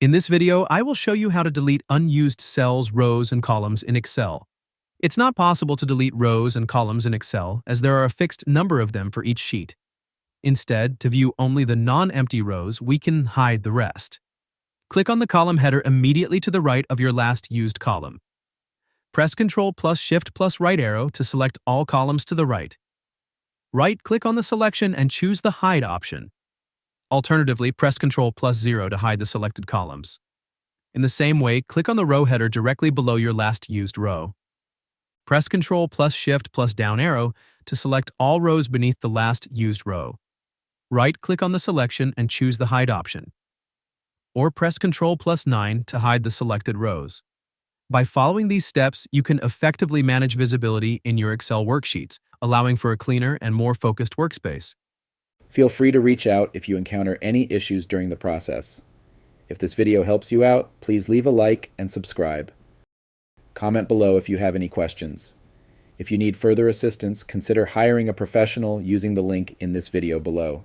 In this video, I will show you how to delete unused cells, rows, and columns in Excel. It's not possible to delete rows and columns in Excel as there are a fixed number of them for each sheet. Instead, to view only the non-empty rows, we can hide the rest. Click on the column header immediately to the right of your last used column. Press Ctrl plus Shift plus right arrow to select all columns to the right. Right-click on the selection and choose the Hide option. Alternatively, press Ctrl plus 0 to hide the selected columns. In the same way, click on the row header directly below your last used row. Press Ctrl plus Shift plus down arrow to select all rows beneath the last used row. Right-click on the selection and choose the Hide option. Or press Ctrl plus 9 to hide the selected rows. By following these steps, you can effectively manage visibility in your Excel worksheets, allowing for a cleaner and more focused workspace. Feel free to reach out if you encounter any issues during the process. If this video helps you out, please leave a like and subscribe. Comment below if you have any questions. If you need further assistance, consider hiring a professional using the link in this video below.